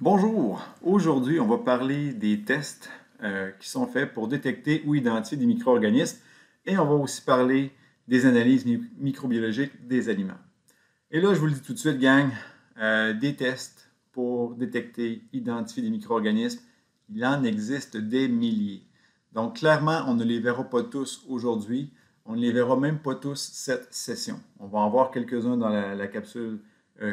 Bonjour, aujourd'hui on va parler des tests qui sont faits pour détecter ou identifier des micro-organismes et on va aussi parler des analyses microbiologiques des aliments. Et là je vous le dis tout de suite gang, des tests pour détecter, identifier des micro-organismes, il en existe des milliers. Donc clairement on ne les verra pas tous aujourd'hui, on ne les verra même pas tous cette session. On va en voir quelques-uns dans la capsule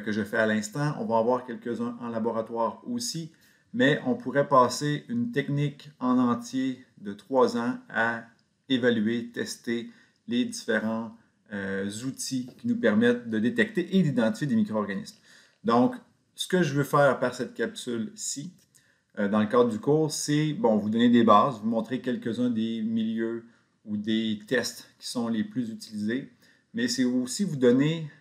que je fais à l'instant. On va en voir quelques-uns en laboratoire aussi, mais on pourrait passer une technique en entier de 3 ans à évaluer, tester les différents outils qui nous permettent de détecter et d'identifier des micro-organismes. Donc, ce que je veux faire par cette capsule-ci, dans le cadre du cours, c'est vous donner des bases, vous montrer quelques-uns des milieux ou des tests qui sont les plus utilisés, mais c'est aussi vous donner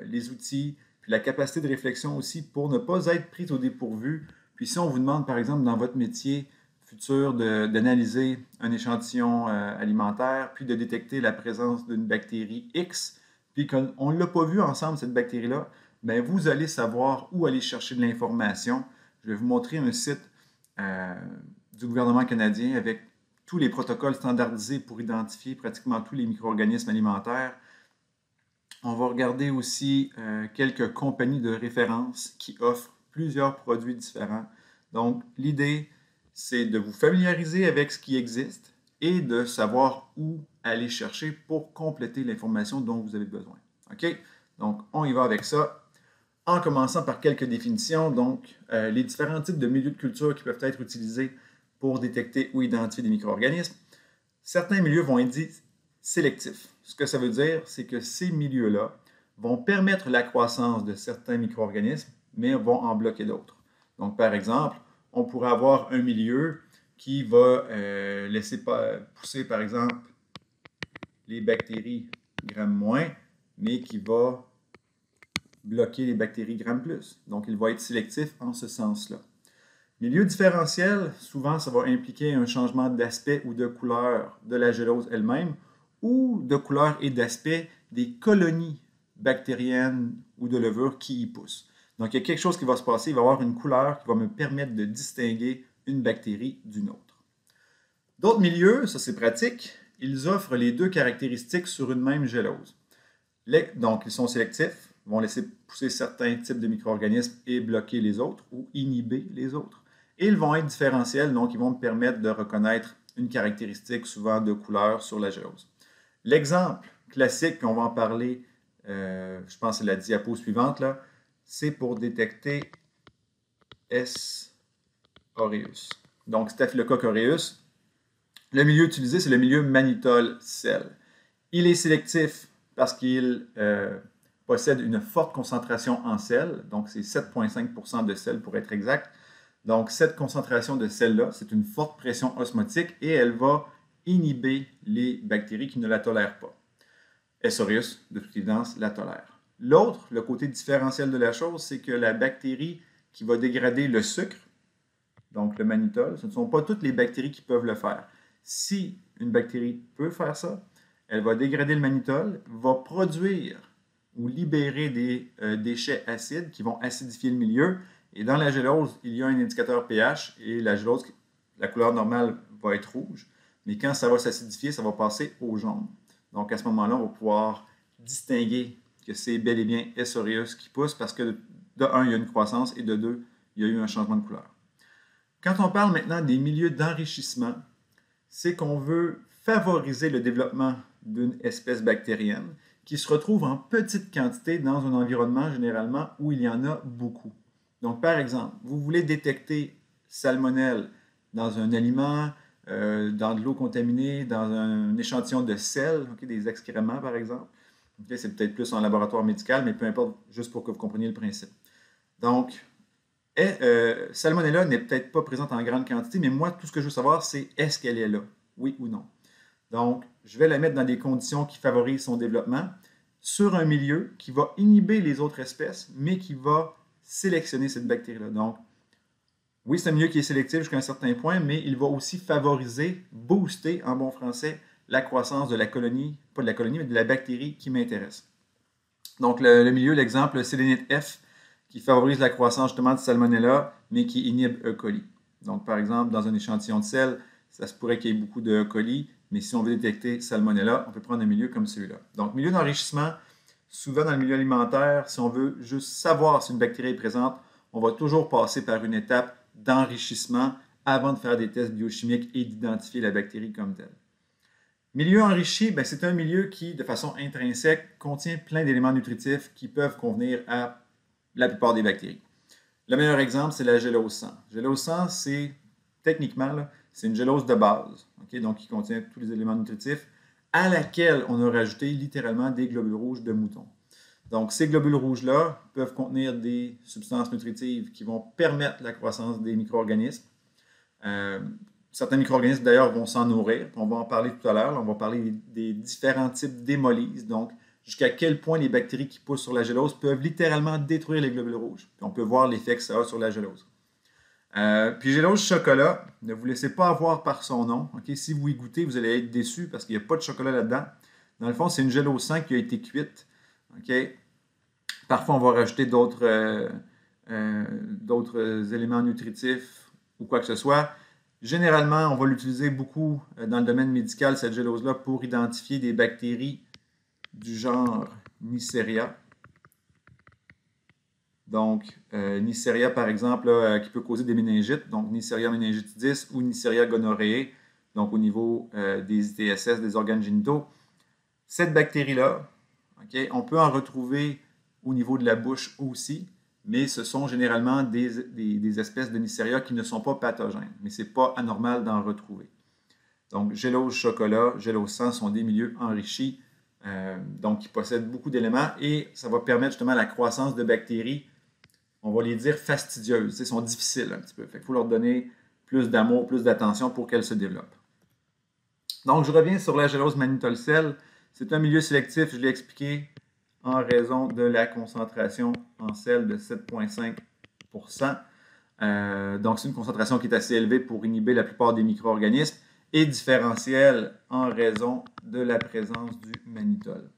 les outils, puis la capacité de réflexion aussi pour ne pas être pris au dépourvu. Puis si on vous demande, par exemple, dans votre métier futur d'analyser un échantillon alimentaire, puis de détecter la présence d'une bactérie X, puis qu'on ne l'a pas vu ensemble, cette bactérie-là, bien, vous allez savoir où aller chercher de l'information. Je vais vous montrer un site du gouvernement canadien avec tous les protocoles standardisés pour identifier pratiquement tous les micro-organismes alimentaires. On va regarder aussi quelques compagnies de référence qui offrent plusieurs produits différents. Donc, l'idée, c'est de vous familiariser avec ce qui existe et de savoir où aller chercher pour compléter l'information dont vous avez besoin. OK? Donc, on y va avec ça. En commençant par quelques définitions, donc les différents types de milieux de culture qui peuvent être utilisés pour détecter ou identifier des micro-organismes. Certains milieux vont être dits sélectifs. Ce que ça veut dire, c'est que ces milieux-là vont permettre la croissance de certains micro-organismes, mais vont en bloquer d'autres. Donc, par exemple, on pourrait avoir un milieu qui va laisser pousser, par exemple, les bactéries Gram-, mais qui va bloquer les bactéries Gram+. Donc, il va être sélectif en ce sens-là. Milieu différentiel, souvent, ça va impliquer un changement d'aspect ou de couleur de la gélose elle-même ou de couleur et d'aspect des colonies bactériennes ou de levure qui y poussent. Donc, il y a quelque chose qui va se passer, il va y avoir une couleur qui va me permettre de distinguer une bactérie d'une autre. D'autres milieux, ça c'est pratique, ils offrent les deux caractéristiques sur une même gélose. Donc, ils sont sélectifs, vont laisser pousser certains types de micro-organismes et bloquer les autres ou inhiber les autres. Et ils vont être différentiels, donc ils vont me permettre de reconnaître une caractéristique, souvent de couleur, sur la gélose. L'exemple classique, on va en parler, je pense que c'est la diapo suivante, là, c'est pour détecter S. aureus. Donc, Staphylococcus aureus. Le milieu utilisé, c'est le milieu mannitol-sel. Il est sélectif parce qu'il possède une forte concentration en sel, donc c'est 7,5% de sel pour être exact. Donc cette concentration de sel-là, c'est une forte pression osmotique et elle va inhiber les bactéries qui ne la tolèrent pas. S. aureus, de toute évidence, la tolère. L'autre, le côté différentiel de la chose, c'est que la bactérie qui va dégrader le sucre, donc le mannitol, ce ne sont pas toutes les bactéries qui peuvent le faire. Si une bactérie peut faire ça, elle va dégrader le mannitol, va produire ou libérer des déchets acides qui vont acidifier le milieu. Et dans la gélose, il y a un indicateur pH et la gélose, la couleur normale va être rouge. Mais quand ça va s'acidifier, ça va passer au jaune. Donc à ce moment-là, on va pouvoir distinguer que c'est bel et bien S. aureus qui pousse parce que de 1, il y a une croissance et de 2, il y a eu un changement de couleur. Quand on parle maintenant des milieux d'enrichissement, c'est qu'on veut favoriser le développement d'une espèce bactérienne qui se retrouve en petite quantité dans un environnement généralement où il y en a beaucoup. Donc, par exemple, vous voulez détecter salmonelle dans un aliment, dans de l'eau contaminée, dans un échantillon de sel, des excréments par exemple. C'est peut-être plus en laboratoire médical, mais peu importe, juste pour que vous compreniez le principe. Donc, Salmonella n'est peut-être pas présente en grande quantité, mais moi, tout ce que je veux savoir, c'est est-ce qu'elle est là, oui ou non. Donc, je vais la mettre dans des conditions qui favorisent son développement sur un milieu qui va inhiber les autres espèces, mais qui va sélectionner cette bactérie-là. Donc, oui, c'est un milieu qui est sélectif jusqu'à un certain point, mais il va aussi favoriser, booster, en bon français, la croissance de la colonie, pas de la colonie, mais de la bactérie qui m'intéresse. Donc, le milieu, l'exemple, sélénite F, qui favorise la croissance justement de Salmonella, mais qui inhibe E. coli. Donc, par exemple, dans un échantillon de sel, ça se pourrait qu'il y ait beaucoup de E. coli, mais si on veut détecter Salmonella, on peut prendre un milieu comme celui-là. Donc, milieu d'enrichissement, souvent dans le milieu alimentaire, si on veut juste savoir si une bactérie est présente, on va toujours passer par une étape d'enrichissement avant de faire des tests biochimiques et d'identifier la bactérie comme telle. Milieu enrichi, c'est un milieu qui, de façon intrinsèque, contient plein d'éléments nutritifs qui peuvent convenir à la plupart des bactéries. Le meilleur exemple, c'est la gélose 100. Gélose 100, c'est techniquement, c'est une gélose de base, donc qui contient tous les éléments nutritifs, à laquelle on a rajouté littéralement des globules rouges de mouton. Donc, ces globules rouges-là peuvent contenir des substances nutritives qui vont permettre la croissance des micro-organismes. Certains micro-organismes, d'ailleurs, vont s'en nourrir. On va en parler tout à l'heure. On va parler des différents types d'hémolyse. Donc, jusqu'à quel point les bactéries qui poussent sur la gélose peuvent littéralement détruire les globules rouges. Puis on peut voir l'effet que ça a sur la gélose. Puis gélose chocolat, ne vous laissez pas avoir par son nom. Si vous y goûtez, vous allez être déçu parce qu'il n'y a pas de chocolat là-dedans. Dans le fond, c'est une gélose 100 qui a été cuite. Parfois, on va rajouter d'autres éléments nutritifs ou quoi que ce soit. Généralement, on va l'utiliser beaucoup dans le domaine médical, cette gélose-là, pour identifier des bactéries du genre Neisseria. Donc, Neisseria, par exemple, qui peut causer des méningites, donc Neisseria meningitidis ou Neisseria gonorrhoeae, donc au niveau des ITSS, des organes génitaux. Cette bactérie-là, on peut en retrouver au niveau de la bouche aussi, mais ce sont généralement des espèces de Neisseria qui ne sont pas pathogènes, mais ce n'est pas anormal d'en retrouver. Donc, gélose chocolat, gélose 100 sont des milieux enrichis, donc qui possèdent beaucoup d'éléments et ça va permettre justement la croissance de bactéries, on va les dire fastidieuses, elles sont difficiles un petit peu. Il faut leur donner plus d'amour, plus d'attention pour qu'elles se développent. Donc, je reviens sur la gélose mannitol-sel. C'est un milieu sélectif, je l'ai expliqué, en raison de la concentration en sel de 7,5 %. Donc, c'est une concentration qui est assez élevée pour inhiber la plupart des micro-organismes et différentielle en raison de la présence du mannitol.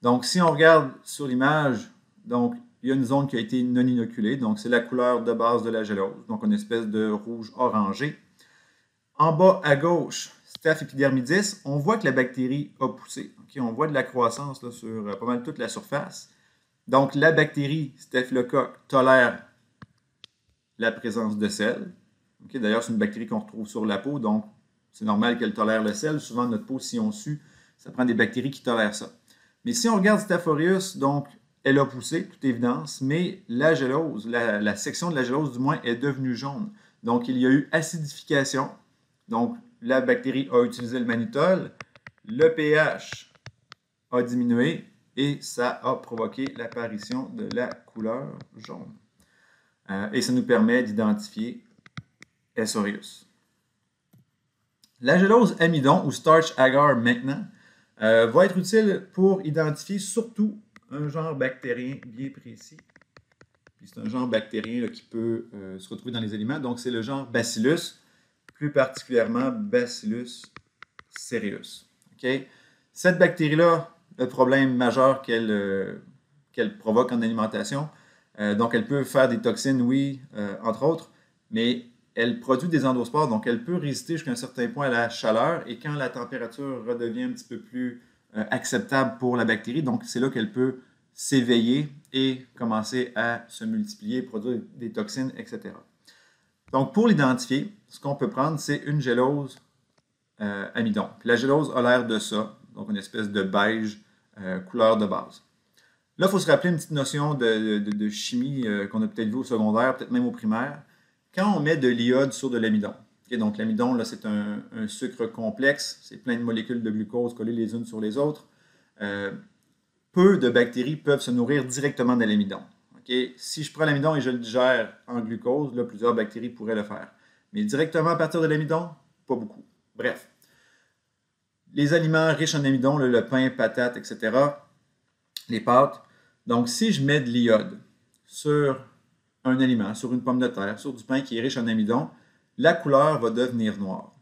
Donc, si on regarde sur l'image, donc il y a une zone qui a été non inoculée, donc c'est la couleur de base de la gélose, donc une espèce de rouge orangé. En bas à gauche, Staph epidermidis, on voit que la bactérie a poussé. On voit de la croissance là, sur pas mal toute la surface. Donc, la bactérie Staphylocoque tolère la présence de sel. D'ailleurs, c'est une bactérie qu'on retrouve sur la peau, donc c'est normal qu'elle tolère le sel. Souvent, notre peau, si on sue, ça prend des bactéries qui tolèrent ça. Mais si on regarde Staph aureus, donc, elle a poussé, toute évidence, mais la gélose, la section de la gélose, du moins, est devenue jaune. Donc, il y a eu acidification. Donc, la bactérie a utilisé le mannitol, le pH a diminué et ça a provoqué l'apparition de la couleur jaune. Et ça nous permet d'identifier S. aureus. La gélose amidon ou starch agar maintenant va être utile pour identifier surtout un genre bactérien bien précis. C'est un genre bactérien là, qui peut se retrouver dans les aliments. Donc, c'est le genre Bacillus, plus particulièrement Bacillus cereus. Cette bactérie-là, le problème majeur qu'elle provoque en alimentation, donc elle peut faire des toxines, oui, entre autres, mais elle produit des endospores, donc elle peut résister jusqu'à un certain point à la chaleur, et quand la température redevient un petit peu plus acceptable pour la bactérie, donc c'est là qu'elle peut s'éveiller et commencer à se multiplier, produire des toxines, etc. Donc, pour l'identifier, ce qu'on peut prendre, c'est une gélose amidon. Puis la gélose a l'air de ça, donc une espèce de beige couleur de base. Là, il faut se rappeler une petite notion de chimie qu'on a peut-être vu au secondaire, peut-être même au primaire. Quand on met de l'iode sur de l'amidon, donc l'amidon, c'est un sucre complexe, c'est plein de molécules de glucose collées les unes sur les autres. Peu de bactéries peuvent se nourrir directement de l'amidon. Si je prends l'amidon et je le digère en glucose, là, plusieurs bactéries pourraient le faire. Mais directement à partir de l'amidon, pas beaucoup. Bref. Les aliments riches en amidon, le pain, patates, etc., les pâtes. Donc, si je mets de l'iode sur un aliment, sur une pomme de terre, sur du pain qui est riche en amidon, la couleur va devenir noire.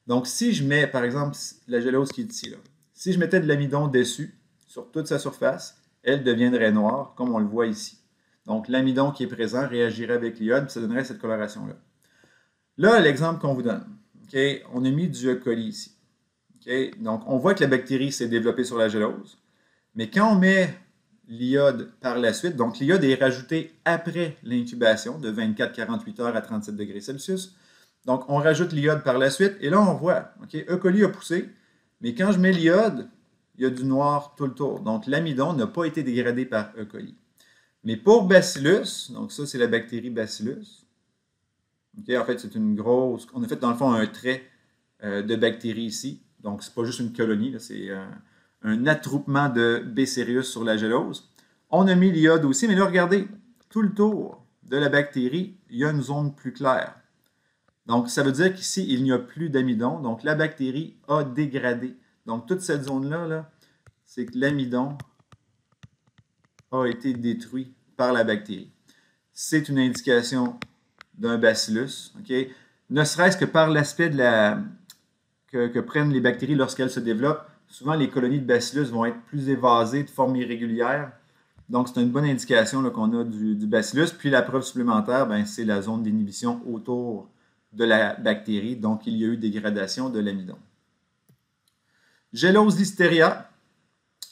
Donc, si je mets, par exemple, la gélose qui est ici, là, si je mettais de l'amidon dessus, sur toute sa surface, elle deviendrait noire, comme on le voit ici. Donc, l'amidon qui est présent réagirait avec l'iode, ça donnerait cette coloration-là. Là, l'exemple qu'on vous donne, okay, on a mis du E. coli ici. Okay? Donc, on voit que la bactérie s'est développée sur la gélose, mais quand on met l'iode par la suite, donc l'iode est rajouté après l'incubation de 24-48 heures à 37 degrés Celsius. Donc, on rajoute l'iode par la suite, et là, on voit, okay, E. coli a poussé, mais quand je mets l'iode, il y a du noir tout le tour. Donc, l'amidon n'a pas été dégradé par E. coli. Mais pour Bacillus, donc ça, c'est la bactérie Bacillus. Okay, en fait, c'est une grosse... On a fait, dans le fond, un trait de bactéries ici. Donc, c'est pas juste une colonie, c'est un attroupement de B. cereus sur la gélose. On a mis l'iode aussi, mais là, regardez, tout le tour de la bactérie, il y a une zone plus claire. Donc, ça veut dire qu'ici, il n'y a plus d'amidon. Donc, la bactérie a dégradé. Donc, toute cette zone-là, -là, c'est que l'amidon a été détruit par la bactérie. C'est une indication d'un bacillus, okay? Ne serait-ce que par l'aspect que prennent les bactéries lorsqu'elles se développent. Souvent, les colonies de bacillus vont être plus évasées, de forme irrégulière. Donc, c'est une bonne indication qu'on a du bacillus. Puis, la preuve supplémentaire, c'est la zone d'inhibition autour de la bactérie. Donc, il y a eu dégradation de l'amidon. Gélose Listeria,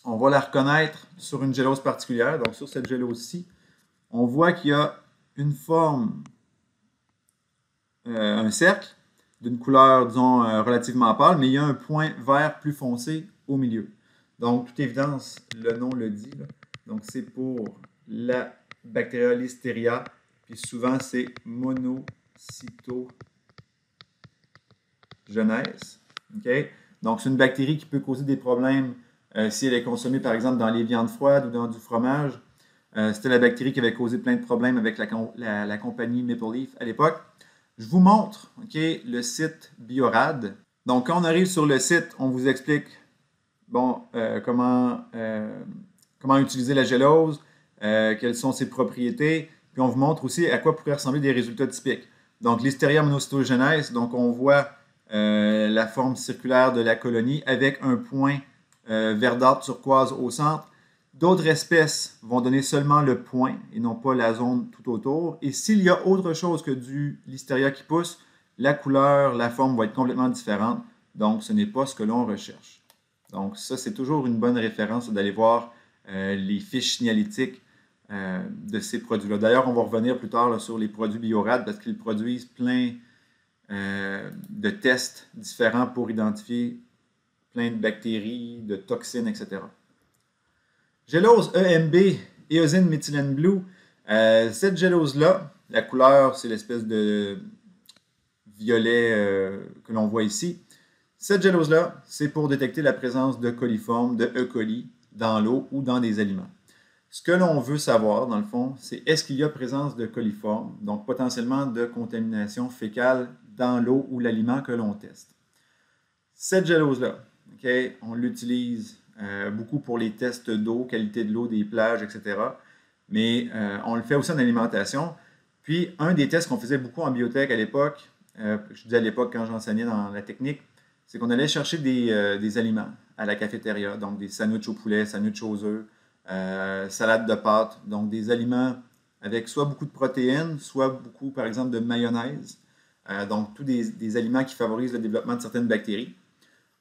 on va la reconnaître sur une gélose particulière. Donc, sur cette gélose-ci, on voit qu'il y a une forme, un cercle, d'une couleur, disons, relativement pâle, mais il y a un point vert plus foncé au milieu. Donc, toute évidence, le nom le dit, là. Donc, c'est pour la Bacteria Listeria, puis souvent, c'est monocytogenèse. Okay? Donc, c'est une bactérie qui peut causer des problèmes si elle est consommée, par exemple, dans les viandes froides ou dans du fromage. C'était la bactérie qui avait causé plein de problèmes avec la compagnie Maple Leaf à l'époque. Je vous montre le site Biorad. Donc, quand on arrive sur le site, on vous explique comment utiliser la gélose, quelles sont ses propriétés, puis on vous montre aussi à quoi pourraient ressembler des résultats typiques. Donc, Listeria monocytogenes, donc on voit la forme circulaire de la colonie avec un point verdâtre turquoise au centre. D'autres espèces vont donner seulement le point et non pas la zone tout autour. Et s'il y a autre chose que du Listeria qui pousse, la couleur, la forme va être complètement différente. Donc, ce n'est pas ce que l'on recherche. Donc, ça, c'est toujours une bonne référence d'aller voir les fiches signalétiques de ces produits-là. D'ailleurs, on va revenir plus tard là, sur les produits Biorad parce qu'ils produisent plein de tests différents pour identifier plein de bactéries, de toxines, etc. Gélose EMB, Eosine Methylene Blue. Cette gélose-là, la couleur, c'est l'espèce de violet que l'on voit ici. Cette gélose-là, c'est pour détecter la présence de coliformes, de E. coli, dans l'eau ou dans des aliments. Ce que l'on veut savoir, dans le fond, c'est est-ce qu'il y a présence de coliformes, donc potentiellement de contamination fécale dans l'eau ou l'aliment que l'on teste. Cette gélose-là, on l'utilise beaucoup pour les tests d'eau, qualité de l'eau des plages, etc. Mais on le fait aussi en alimentation. Puis, un des tests qu'on faisait beaucoup en biotech à l'époque, je dis à l'époque quand j'enseignais dans la technique, c'est qu'on allait chercher des aliments à la cafétéria, donc des sandwichs au poulet, sandwichs aux œufs, salade de pâtes, donc des aliments avec soit beaucoup de protéines, soit beaucoup, par exemple, de mayonnaise, donc tous des aliments qui favorisent le développement de certaines bactéries.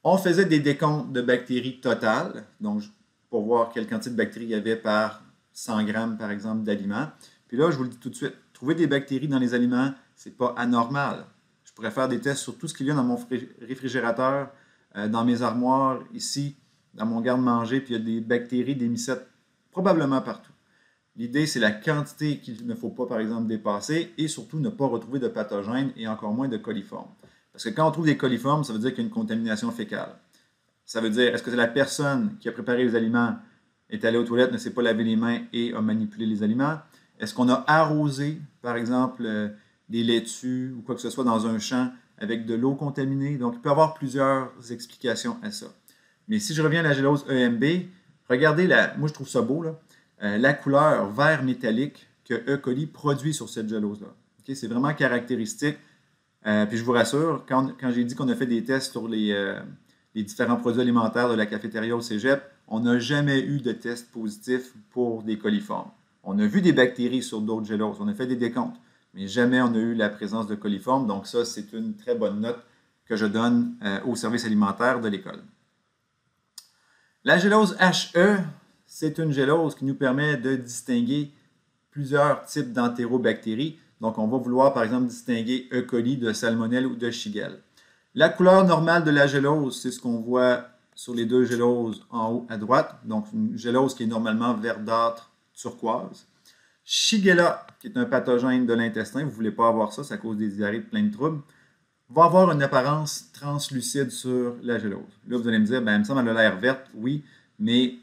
On faisait des décomptes de bactéries totales, donc pour voir quelle quantité de bactéries il y avait par 100 grammes, par exemple, d'aliments. Puis là, je vous le dis tout de suite, trouver des bactéries dans les aliments, c'est pas anormal. Je pourrais faire des tests sur tout ce qu'il y a dans mon réfrigérateur, dans mes armoires, ici, dans mon garde-manger, puis il y a des bactéries, des mycètes, probablement partout. L'idée, c'est la quantité qu'il ne faut pas, par exemple, dépasser et surtout ne pas retrouver de pathogènes et encore moins de coliformes. Parce que quand on trouve des coliformes, ça veut dire qu'il y a une contamination fécale. Ça veut dire, est-ce que c'est la personne qui a préparé les aliments, est allée aux toilettes, ne s'est pas lavé les mains et a manipulé les aliments? Est-ce qu'on a arrosé, par exemple, des laitues ou quoi que ce soit dans un champ avec de l'eau contaminée? Donc, il peut y avoir plusieurs explications à ça. Mais si je reviens à la gélose EMB, regardez, moi je trouve ça beau, là, la couleur vert métallique que E. coli produit sur cette gélose-là. Okay? C'est vraiment caractéristique. Puis je vous rassure, quand j'ai dit qu'on a fait des tests sur les différents produits alimentaires de la cafétéria au cégep, on n'a jamais eu de test positif pour des coliformes. On a vu des bactéries sur d'autres géloses, on a fait des décomptes, mais jamais on a eu la présence de coliformes. Donc ça, c'est une très bonne note que je donne au service alimentaire de l'école. La gélose HE, c'est une gélose qui nous permet de distinguer plusieurs types d'entérobactéries. Donc, on va vouloir, par exemple, distinguer E. coli de salmonelle ou de shigelle. La couleur normale de la gélose, c'est ce qu'on voit sur les deux géloses en haut à droite. Donc, une gélose qui est normalement verdâtre turquoise. Shigella, qui est un pathogène de l'intestin, vous ne voulez pas avoir ça, ça cause des diarrhées, plein de troubles, va avoir une apparence translucide sur la gélose. Là, vous allez me dire, ben, il me semble qu'elle a l'air verte, oui, mais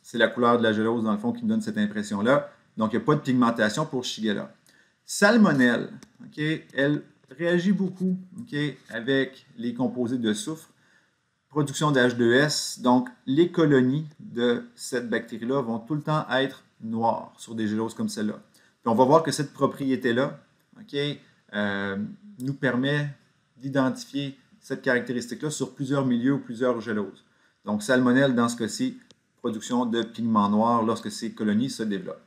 c'est la couleur de la gélose, dans le fond, qui me donne cette impression-là. Donc, il n'y a pas de pigmentation pour Shigella. Salmonelle, okay, elle réagit beaucoup avec les composés de soufre, production d'H2S. Donc, les colonies de cette bactérie-là vont tout le temps être noires sur des géloses comme celle-là. Puis on va voir que cette propriété-là nous permet d'identifier cette caractéristique-là sur plusieurs milieux ou plusieurs géloses. Donc, salmonelle, dans ce cas-ci, production de pigments noirs lorsque ces colonies se développent.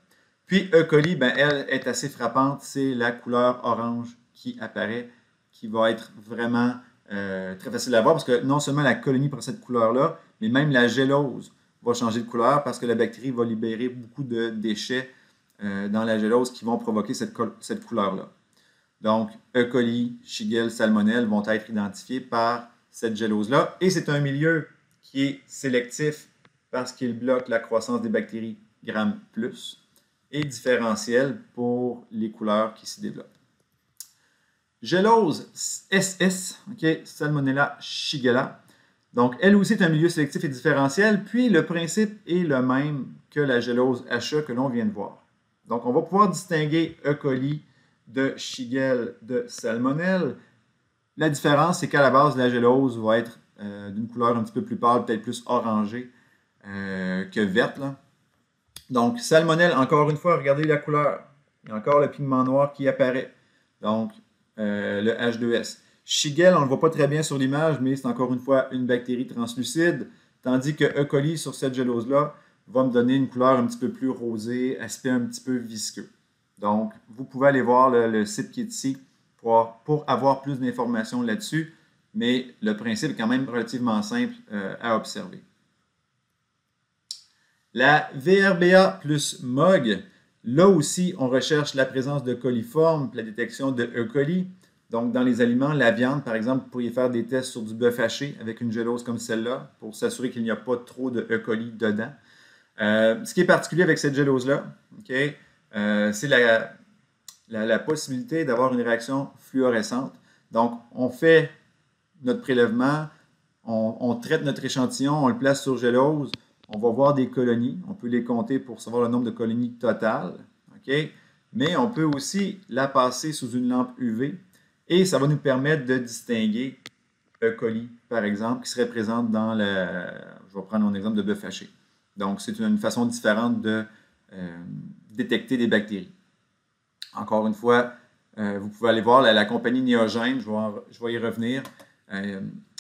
Puis, E. coli, ben, elle est assez frappante, c'est la couleur orange qui apparaît, qui va être vraiment très facile à voir parce que non seulement la colonie prend cette couleur-là, mais même la gélose va changer de couleur parce que la bactérie va libérer beaucoup de déchets dans la gélose qui vont provoquer cette couleur-là. Donc, E. coli, Shigella, salmonelle vont être identifiés par cette gélose-là. Et c'est un milieu qui est sélectif parce qu'il bloque la croissance des bactéries Gram+, et différentiel pour les couleurs qui s'y développent. Gélose SS, Salmonella Shigella. Donc, elle aussi est un milieu sélectif et différentiel, puis le principe est le même que la gélose HE que l'on vient de voir. Donc, on va pouvoir distinguer E. coli de Shigella de salmonelle. La différence, c'est qu'à la base, la gélose va être d'une couleur un petit peu plus pâle, peut-être plus orangée que verte, là. Donc, salmonelle, encore une fois, regardez la couleur. Il y a encore le pigment noir qui apparaît. Donc, le H2S. Shigella, on ne le voit pas très bien sur l'image, mais c'est encore une fois une bactérie translucide, tandis que E. coli sur cette gélose-là va me donner une couleur un petit peu plus rosée, aspect un petit peu visqueux. Donc, vous pouvez aller voir le site qui est ici pour avoir plus d'informations là-dessus, mais le principe est quand même relativement simple à observer. La VRBA plus MOG, là aussi, on recherche la présence de coliformes, la détection de E. coli. Donc, dans les aliments, la viande, par exemple, vous pourriez faire des tests sur du bœuf haché avec une gélose comme celle-là pour s'assurer qu'il n'y a pas trop de E. coli dedans. Ce qui est particulier avec cette gélose-là, c'est la possibilité d'avoir une réaction fluorescente. Donc, on fait notre prélèvement, on traite notre échantillon, on le place sur gélose, on va voir des colonies, on peut les compter pour savoir le nombre de colonies totales, mais on peut aussi la passer sous une lampe UV et ça va nous permettre de distinguer E. coli, par exemple, qui serait présente dans je vais prendre mon exemple de bœuf haché. Donc, c'est une façon différente de détecter des bactéries. Encore une fois, vous pouvez aller voir la compagnie Neogen, je vais y revenir.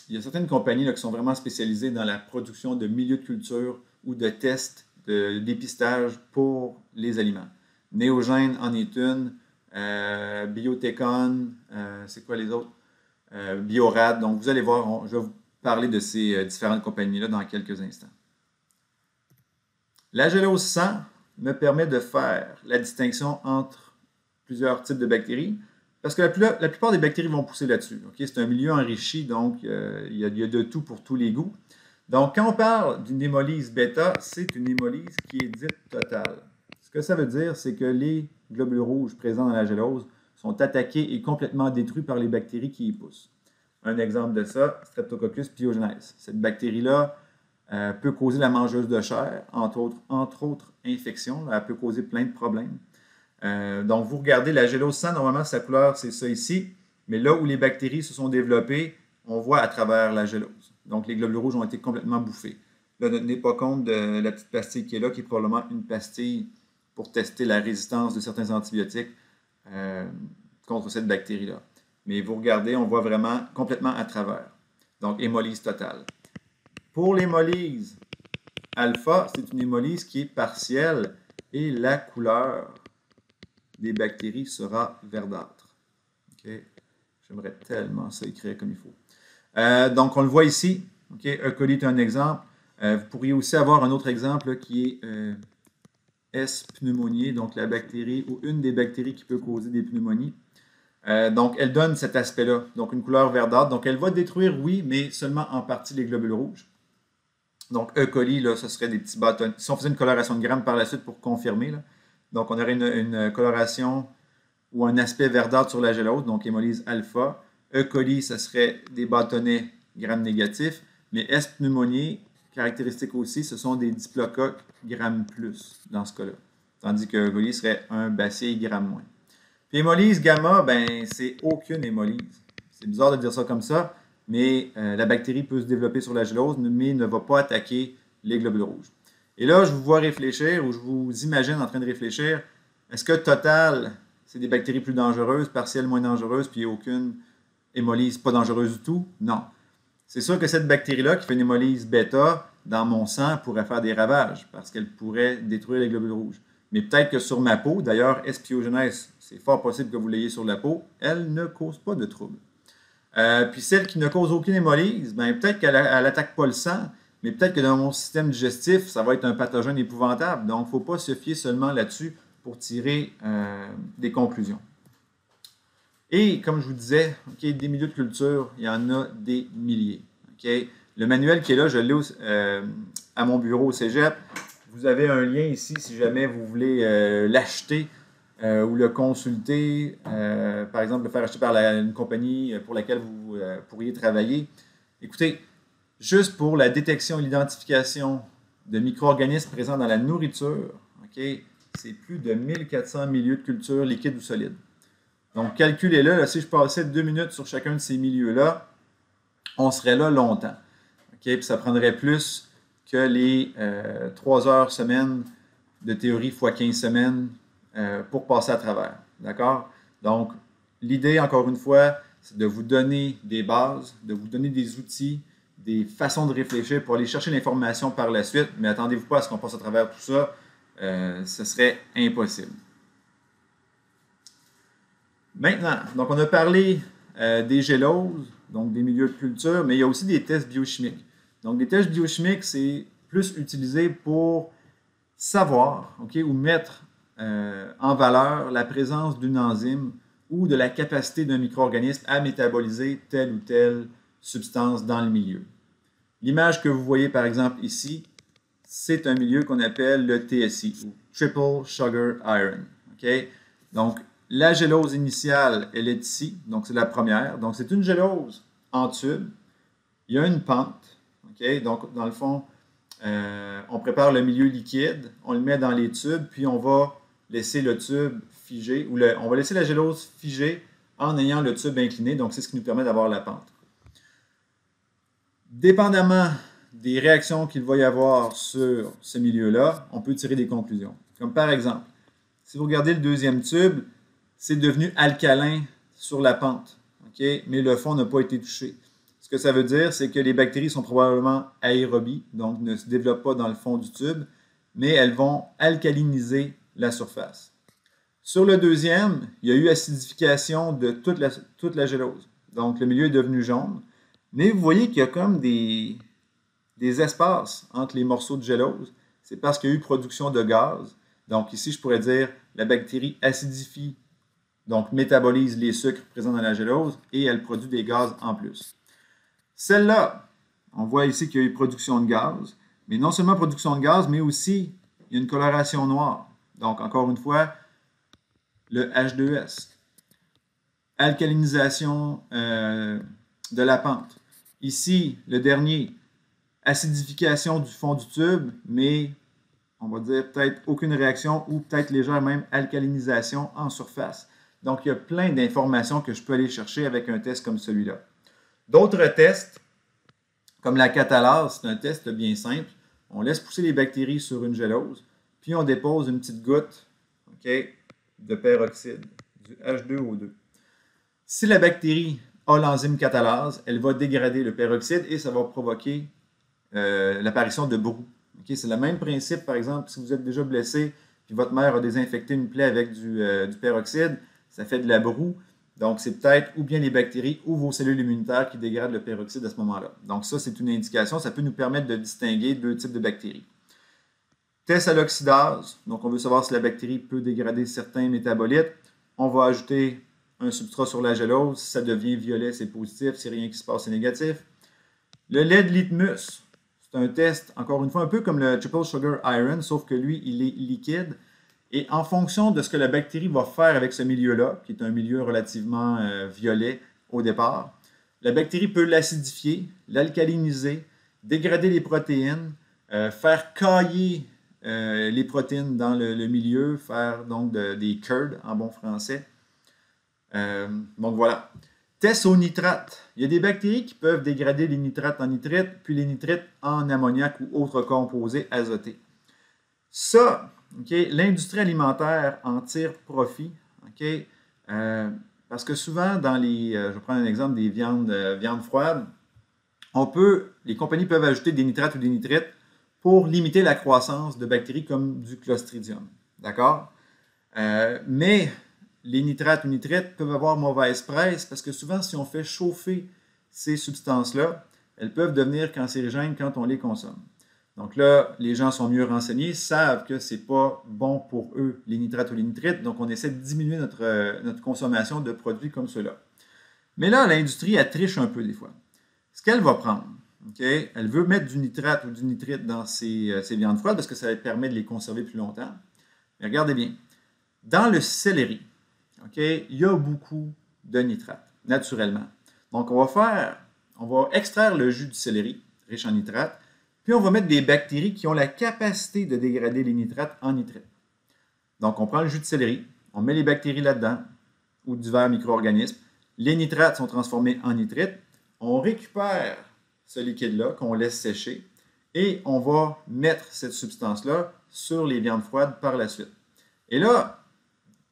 Il y a certaines compagnies là, qui sont vraiment spécialisées dans la production de milieux de culture ou de tests de dépistage pour les aliments. Neogen en est une, Biotecon, c'est quoi les autres? Biorad. Donc, vous allez voir, je vais vous parler de ces différentes compagnies-là dans quelques instants. La gélose sang me permet de faire la distinction entre plusieurs types de bactéries. Parce que la plupart des bactéries vont pousser là-dessus. C'est un milieu enrichi, donc il y a de tout pour tous les goûts. Donc, quand on parle d'une hémolyse bêta, c'est une hémolyse qui est dite totale. Ce que ça veut dire, c'est que les globules rouges présents dans la gélose sont attaqués et complètement détruits par les bactéries qui y poussent. Un exemple de ça, Streptococcus pyogenes. Cette bactérie-là peut causer la mangeuse de chair, entre autres infections. Elle peut causer plein de problèmes. Donc, vous regardez la gélose sang, normalement, sa couleur, c'est ça ici. Mais là où les bactéries se sont développées, on voit à travers la gélose. Donc, les globules rouges ont été complètement bouffés. Là, ne tenez pas compte de la petite pastille qui est là, qui est probablement une pastille pour tester la résistance de certains antibiotiques contre cette bactérie-là. Mais vous regardez, on voit vraiment complètement à travers. Donc, hémolyse totale. Pour l'hémolyse alpha, c'est une hémolyse qui est partielle. et la couleur des bactéries sera verdâtre. Okay? J'aimerais tellement ça écrire comme il faut. Donc, on le voit ici. Okay? E. coli est un exemple. Vous pourriez aussi avoir un autre exemple là, qui est S. pneumoniae, donc la bactérie ou une des bactéries qui peut causer des pneumonies. Donc, elle donne cet aspect-là, donc une couleur verdâtre. Donc, elle va détruire, oui, mais seulement en partie les globules rouges. Donc, E. coli, là, ce serait des petits bâtons. Si on faisait une coloration de grammes par la suite pour confirmer, là, donc on aurait une coloration ou un aspect verdâtre sur la gélose, donc hémolyse alpha. E. coli, ce serait des bâtonnets gram négatifs, mais S. pneumoniae, caractéristique aussi, ce sont des diplocoques gram plus dans ce cas-là. Tandis que E. coli serait un bacille gram moins. Puis hémolyse gamma, ben, c'est aucune hémolyse. C'est bizarre de dire ça comme ça, mais la bactérie peut se développer sur la gélose, mais ne va pas attaquer les globules rouges. Et là, je vous vois réfléchir, ou je vous imagine en train de réfléchir, est-ce que total, c'est des bactéries plus dangereuses, partielles moins dangereuses, puis aucune hémolyse pas dangereuse du tout? Non. C'est sûr que cette bactérie-là, qui fait une hémolyse bêta, dans mon sang, pourrait faire des ravages, parce qu'elle pourrait détruire les globules rouges. Mais peut-être que sur ma peau, d'ailleurs, S. pyogenes, c'est fort possible que vous l'ayez sur la peau, elle ne cause pas de trouble. Puis celle qui ne cause aucune hémolyse, ben, peut-être qu'elle n'attaque pas le sang, mais peut-être que dans mon système digestif, ça va être un pathogène épouvantable. Donc, il ne faut pas se fier seulement là-dessus pour tirer des conclusions. Et comme je vous disais, okay, des milieux de culture, il y en a des milliers. Okay? Le manuel qui est là, je l'ai à mon bureau au cégep. Vous avez un lien ici si jamais vous voulez l'acheter ou le consulter, par exemple le faire acheter par une compagnie pour laquelle vous pourriez travailler. Écoutez, juste pour la détection et l'identification de micro-organismes présents dans la nourriture, okay, c'est plus de 1400 milieux de culture liquides ou solides. Donc, calculez-le, là, si je passais 2 minutes sur chacun de ces milieux-là, on serait là longtemps. Okay? Puis ça prendrait plus que les 3 heures semaine de théorie x 15 semaines pour passer à travers. D'accord? Donc, l'idée, encore une fois, c'est de vous donner des bases, de vous donner des outils, des façons de réfléchir pour aller chercher l'information par la suite, mais attendez-vous pas à ce qu'on passe à travers tout ça. Ce serait impossible. Maintenant, donc on a parlé des géloses, donc des milieux de culture, mais il y a aussi des tests biochimiques. Donc, des tests biochimiques, c'est plus utilisé pour savoir, okay, ou mettre en valeur la présence d'une enzyme ou de la capacité d'un micro-organisme à métaboliser telle ou telle substance dans le milieu. L'image que vous voyez par exemple ici, c'est un milieu qu'on appelle le TSI, ou Triple Sugar Iron. Okay? Donc, la gélose initiale, elle est ici, donc c'est la première. Donc, c'est une gélose en tube. Il y a une pente. Okay? Donc, dans le fond, on prépare le milieu liquide, on le met dans les tubes, puis on va laisser le tube figé, ou on va laisser la gélose figée en ayant le tube incliné. Donc, c'est ce qui nous permet d'avoir la pente. Dépendamment des réactions qu'il va y avoir sur ce milieu-là, on peut tirer des conclusions. Comme par exemple, si vous regardez le deuxième tube, c'est devenu alcalin sur la pente, okay? Mais le fond n'a pas été touché. Ce que ça veut dire, c'est que les bactéries sont probablement aérobies, donc ne se développent pas dans le fond du tube, mais elles vont alcaliniser la surface. Sur le deuxième, il y a eu acidification de toute la gélose. Donc, le milieu est devenu jaune. Mais vous voyez qu'il y a comme des espaces entre les morceaux de gélose. C'est parce qu'il y a eu production de gaz. Donc, ici, je pourrais dire la bactérie acidifie, donc métabolise les sucres présents dans la gélose et elle produit des gaz en plus. Celle-là, on voit ici qu'il y a eu production de gaz, mais non seulement production de gaz, mais aussi il y a une coloration noire. Donc, encore une fois, le H2S. Alcalinisation de la pente. Ici, le dernier, acidification du fond du tube, mais on va dire peut-être aucune réaction ou peut-être légère même alcalinisation en surface. Donc, il y a plein d'informations que je peux aller chercher avec un test comme celui-là. D'autres tests, comme la catalase, c'est un test bien simple. On laisse pousser les bactéries sur une gélose, puis on dépose une petite goutte, okay, de peroxyde, du H2O2. Si la bactérie a l'enzyme catalase, elle va dégrader le peroxyde et ça va provoquer l'apparition de brou. Okay? C'est le même principe, par exemple, si vous êtes déjà blessé puis votre mère a désinfecté une plaie avec du peroxyde, ça fait de la broue. Donc, c'est peut-être ou bien les bactéries ou vos cellules immunitaires qui dégradent le peroxyde à ce moment-là. Donc, ça, c'est une indication. Ça peut nous permettre de distinguer deux types de bactéries. Test à l'oxydase. Donc, on veut savoir si la bactérie peut dégrader certains métabolites. On va ajouter un substrat sur la gélose. Si ça devient violet, c'est positif. Si rien qui se passe, c'est négatif. Le lait de litmus. C'est un test, encore une fois, un peu comme le triple sugar iron, sauf que lui, il est liquide. Et en fonction de ce que la bactérie va faire avec ce milieu-là, qui est un milieu relativement violet au départ, la bactérie peut l'acidifier, l'alcaliniser, dégrader les protéines, faire cailler les protéines dans le milieu, faire donc des curds en bon français. Donc voilà. Test au nitrate. Il y a des bactéries qui peuvent dégrader les nitrates en nitrites, puis les nitrites en ammoniac ou autres composés azotés. Ça, okay, l'industrie alimentaire en tire profit, okay, parce que souvent, dans les, je vais prendre un exemple des viandes froides, les compagnies peuvent ajouter des nitrates ou des nitrites pour limiter la croissance de bactéries comme du Clostridium. D'accord? Mais les nitrates ou nitrites peuvent avoir mauvaise presse parce que souvent, si on fait chauffer ces substances-là, elles peuvent devenir cancérigènes quand on les consomme. Donc là, les gens sont mieux renseignés, savent que ce n'est pas bon pour eux, les nitrates ou les nitrites, donc on essaie de diminuer notre consommation de produits comme ceux-là. Mais là, l'industrie, elle triche un peu des fois. Ce qu'elle va prendre, okay, elle veut mettre du nitrate ou du nitrite dans ses viandes froides parce que ça permet de les conserver plus longtemps. Mais regardez bien, dans le céleri, okay, il y a beaucoup de nitrate, naturellement. Donc, on va extraire le jus du céleri, riche en nitrate, puis on va mettre des bactéries qui ont la capacité de dégrader les nitrates en nitrites. Donc, on prend le jus de céleri, on met les bactéries là-dedans, ou divers micro-organismes. Les nitrates sont transformés en nitrites. On récupère ce liquide-là qu'on laisse sécher et on va mettre cette substance-là sur les viandes froides par la suite. Et là,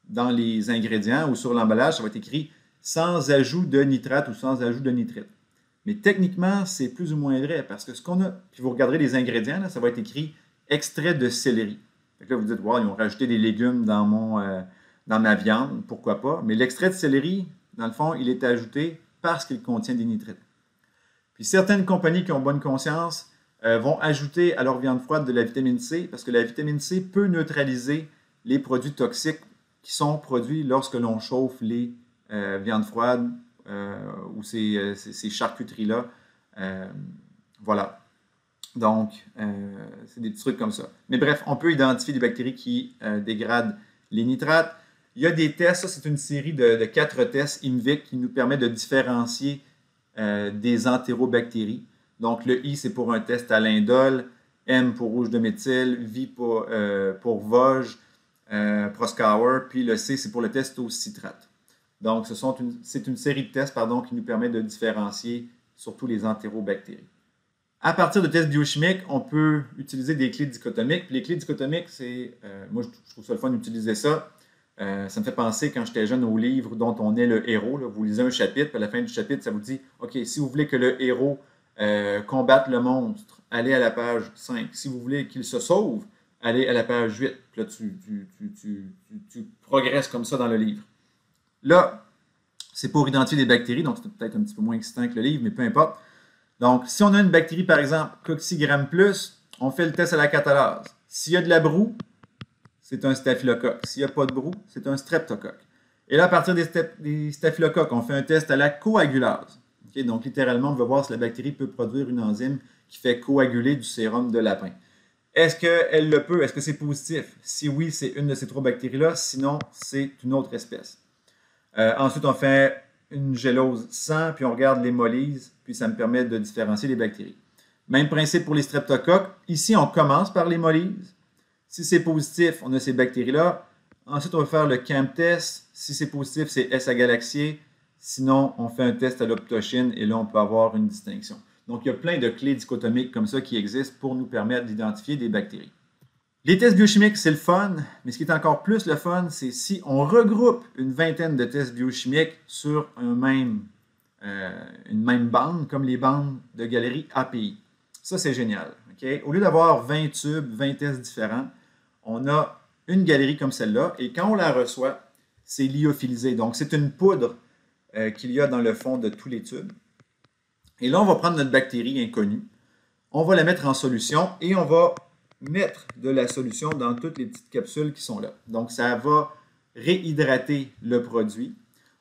dans les ingrédients ou sur l'emballage, ça va être écrit sans ajout de nitrate ou sans ajout de nitrite. Mais techniquement, c'est plus ou moins vrai parce que ce qu'on a, puis vous regarderez les ingrédients, là, ça va être écrit extrait de céleri. Fait que là, vous dites, wow, ils ont rajouté des légumes dans ma viande, pourquoi pas. Mais l'extrait de céleri, dans le fond, il est ajouté parce qu'il contient des nitrites. Puis certaines compagnies qui ont bonne conscience vont ajouter à leur viande froide de la vitamine C parce que la vitamine C peut neutraliser les produits toxiques qui sont produits lorsque l'on chauffe les viandes froides ou ces charcuteries-là. Voilà. Donc, c'est des petits trucs comme ça. Mais bref, on peut identifier des bactéries qui dégradent les nitrates. Il y a des tests, ça c'est une série de 4 tests IMVIC qui nous permet de différencier des entérobactéries. Donc, le I, c'est pour un test à l'indole, M pour rouge de méthyle, V pour Vosges, Proskauer, puis le C, c'est pour le test au citrate. Donc, c'est une série de tests qui nous permet de différencier surtout les entérobactéries. À partir de tests biochimiques, on peut utiliser des clés dichotomiques. Puis les clés dichotomiques, moi, je trouve ça le fun d'utiliser ça. Ça me fait penser, quand j'étais jeune, au livre dont on est le héros. Là. Vous lisez un chapitre, puis à la fin du chapitre, ça vous dit « OK, si vous voulez que le héros combatte le monstre, allez à la page 5. Si vous voulez qu'il se sauve, allez à la page 8. » Puis là, tu progresses comme ça dans le livre. Là, c'est pour identifier des bactéries, donc c'est peut-être un petit peu moins excitant que le livre, mais peu importe. Donc, si on a une bactérie, par exemple, Coccigram+, on fait le test à la catalase. S'il y a de la broue, c'est un staphylocoque. S'il n'y a pas de broue, c'est un streptocoque. Et là, à partir des staphylocoques, on fait un test à la coagulase. Okay? Donc, littéralement, on va voir si la bactérie peut produire une enzyme qui fait coaguler du sérum de lapin. Est-ce qu'elle le peut? Est-ce que c'est positif? Si oui, c'est une de ces 3 bactéries-là. Sinon, c'est une autre espèce. Ensuite, on fait une gélose sans, puis on regarde l'hémolyse, puis ça me permet de différencier les bactéries. Même principe pour les streptocoques. Ici, on commence par l'hémolyse. Si c'est positif, on a ces bactéries-là. Ensuite, on va faire le CAMP test. Si c'est positif, c'est S agalaxiae. Sinon, on fait un test à l'optochine et là, on peut avoir une distinction. Donc, il y a plein de clés dichotomiques comme ça qui existent pour nous permettre d'identifier des bactéries. Les tests biochimiques, c'est le fun, mais ce qui est encore plus le fun, c'est si on regroupe une vingtaine de tests biochimiques sur une même bande, comme les bandes de galerie API. Ça, c'est génial. Okay? Au lieu d'avoir 20 tubes, 20 tests différents, on a une galerie comme celle-là, et quand on la reçoit, c'est lyophilisé. Donc, c'est une poudre qu'il y a dans le fond de tous les tubes. Et là, on va prendre notre bactérie inconnue, on va la mettre en solution et on va mettre de la solution dans toutes les petites capsules qui sont là. Donc, ça va réhydrater le produit.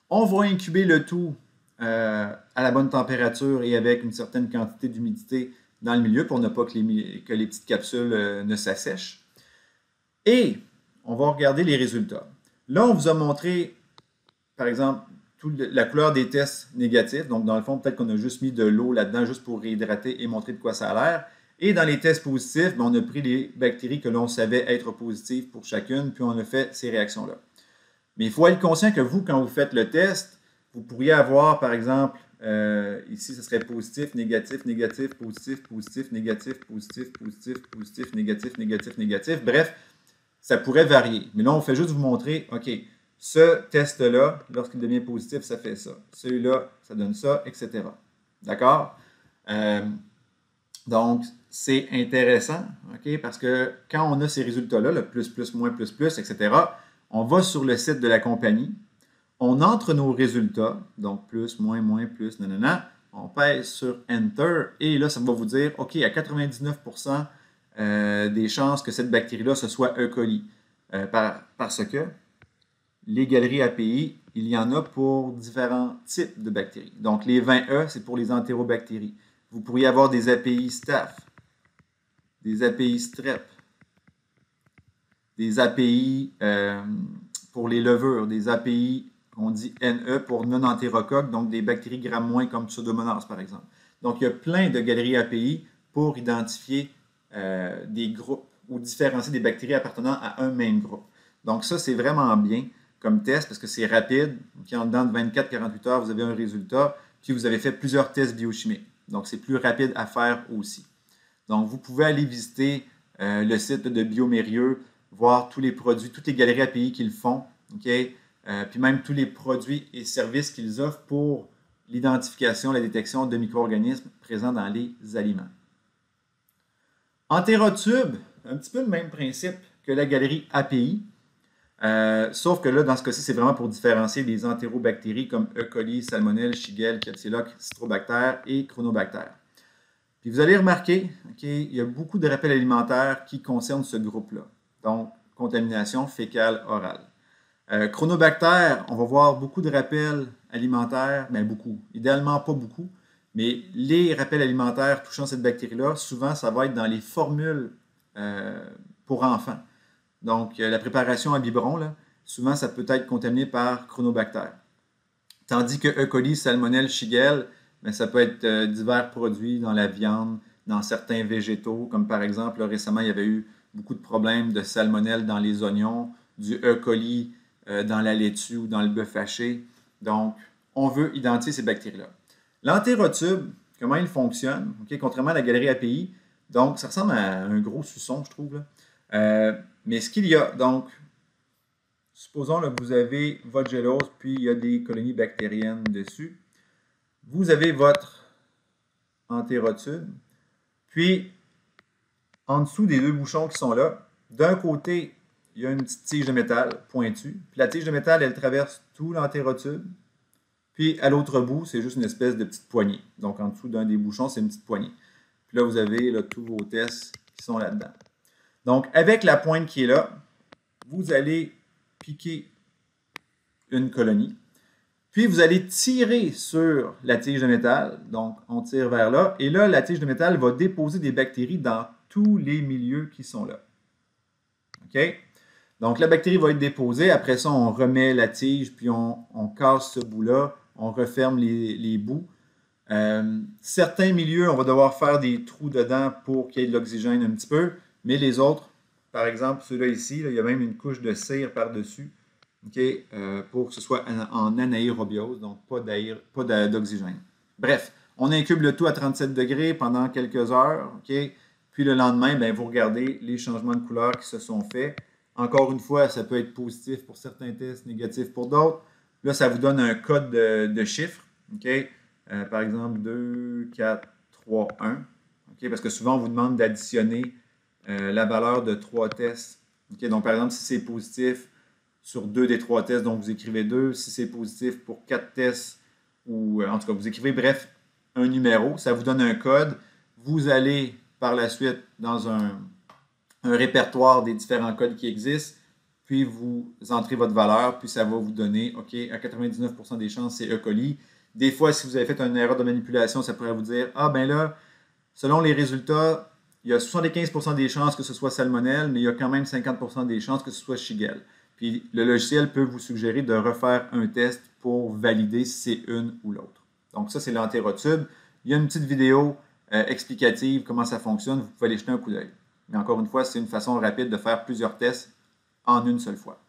On va incuber le tout à la bonne température et avec une certaine quantité d'humidité dans le milieu pour ne pas que les petites capsules ne s'assèchent. Et on va regarder les résultats. Là, on vous a montré, par exemple, la couleur des tests négatifs. Donc, dans le fond, peut-être qu'on a juste mis de l'eau là-dedans juste pour réhydrater et montrer de quoi ça a l'air. Et dans les tests positifs, on a pris les bactéries que l'on savait être positives pour chacune, puis on a fait ces réactions-là. Mais il faut être conscient que vous, quand vous faites le test, vous pourriez avoir, par exemple, ici, ce serait positif, négatif, négatif, positif, positif, négatif, positif, positif, positif, négatif, négatif, négatif. Bref, ça pourrait varier. Mais là, on fait juste vous montrer, OK, ce test-là, lorsqu'il devient positif, ça fait ça. Celui-là, ça donne ça, etc. D'accord? Donc, c'est intéressant, OK? Parce que quand on a ces résultats-là, le plus, plus, moins, plus, plus, etc., on va sur le site de la compagnie, on entre nos résultats, donc plus, moins, plus, nanana, on pèse sur Enter, et là, ça va vous dire, OK, à 99% des chances que cette bactérie-là, ce soit E. coli. Parce que les galeries API, il y en a pour différents types de bactéries. Donc, les 20E, c'est pour les entérobactéries. Vous pourriez avoir des API Staph, des API Strep, des API pour les levures, des API, on dit NE pour non-entérocoque, donc des bactéries Gram- comme Pseudomonas, par exemple. Donc, il y a plein de galeries API pour identifier des groupes ou différencier des bactéries appartenant à un même groupe. Donc, ça, c'est vraiment bien comme test parce que c'est rapide. En dedans de 24-48 heures, vous avez un résultat, puis vous avez fait plusieurs tests biochimiques. Donc, c'est plus rapide à faire aussi. Donc, vous pouvez aller visiter le site de Biomérieux, voir tous les produits, toutes les galeries API qu'ils font, okay? Puis même tous les produits et services qu'ils offrent pour l'identification, la détection de micro-organismes présents dans les aliments. Entérotube, un petit peu le même principe que la galerie API, sauf que là, dans ce cas-ci, c'est vraiment pour différencier des entérobactéries comme E. coli, Salmonelle, Shigella, Klebsiella, Citrobacter et Chronobacter. Puis vous allez remarquer, il y a beaucoup de rappels alimentaires qui concernent ce groupe-là. Donc, contamination fécale-orale. Chronobacter, on va voir beaucoup de rappels alimentaires, bien beaucoup, idéalement pas beaucoup, mais les rappels alimentaires touchant cette bactérie-là, souvent, ça va être dans les formules pour enfants. Donc, la préparation à biberon, là, souvent, ça peut être contaminé par Chronobacter. Tandis que E. coli, Salmonelle, Shigella, bien, ça peut être divers produits dans la viande, dans certains végétaux, comme par exemple, là, récemment, il y avait eu beaucoup de problèmes de salmonelle dans les oignons, du E. coli dans la laitue ou dans le bœuf haché. Donc, on veut identifier ces bactéries-là. L'entérotube, comment il fonctionne? Contrairement à la galerie API, donc, ça ressemble à un gros suçon, je trouve, là. Mais ce qu'il y a, donc, supposons que vous avez votre gélose, puis il y a des colonies bactériennes dessus. Vous avez votre entérotube, puis en dessous des deux bouchons qui sont là, d'un côté, il y a une petite tige de métal pointue, puis la tige de métal, elle traverse tout l'entérotube, puis à l'autre bout, c'est juste une espèce de petite poignée. Donc en dessous d'un des bouchons, c'est une petite poignée. Puis là, vous avez là, tous vos tests qui sont là-dedans. Donc, avec la pointe qui est là, vous allez piquer une colonie. Puis, vous allez tirer sur la tige de métal. Donc, on tire vers là. Et là, la tige de métal va déposer des bactéries dans tous les milieux qui sont là. OK? Donc, la bactérie va être déposée. Après ça, on remet la tige, puis on casse ce bout-là. On referme les bouts. Certains milieux, on va devoir faire des trous dedans pour qu'il y ait de l'oxygène un petit peu. Mais les autres, par exemple, ceux-là ici, là, il y a même une couche de cire par-dessus. Okay, pour que ce soit en anaérobiose, donc pas d'oxygène. Bref, on incube le tout à 37 degrés pendant quelques heures. Okay? Puis le lendemain, bien, vous regardez les changements de couleur qui se sont faits. Encore une fois, ça peut être positif pour certains tests, négatif pour d'autres. Là, ça vous donne un code de chiffres. Okay? Par exemple, 2, 4, 3, 1. Okay? Parce que souvent, on vous demande d'additionner la valeur de 3 tests Okay? Donc, par exemple, si c'est positif sur 2 des 3 tests, donc vous écrivez 2. Si c'est positif pour 4 tests, ou en tout cas, vous écrivez, bref, un numéro, ça vous donne un code. Vous allez par la suite dans un répertoire des différents codes qui existent, puis vous entrez votre valeur, puis ça va vous donner, OK, à 99% des chances, c'est E. coli. Des fois, si vous avez fait une erreur de manipulation, ça pourrait vous dire, ah ben là, selon les résultats, il y a 75% des chances que ce soit salmonelle, mais il y a quand même 50% des chances que ce soit Shigella. Puis le logiciel peut vous suggérer de refaire un test pour valider si c'est une ou l'autre. Donc ça, c'est l'entérotube. Il y a une petite vidéo explicative, comment ça fonctionne. Vous pouvez aller jeter un coup d'œil. Mais encore une fois, c'est une façon rapide de faire plusieurs tests en une seule fois.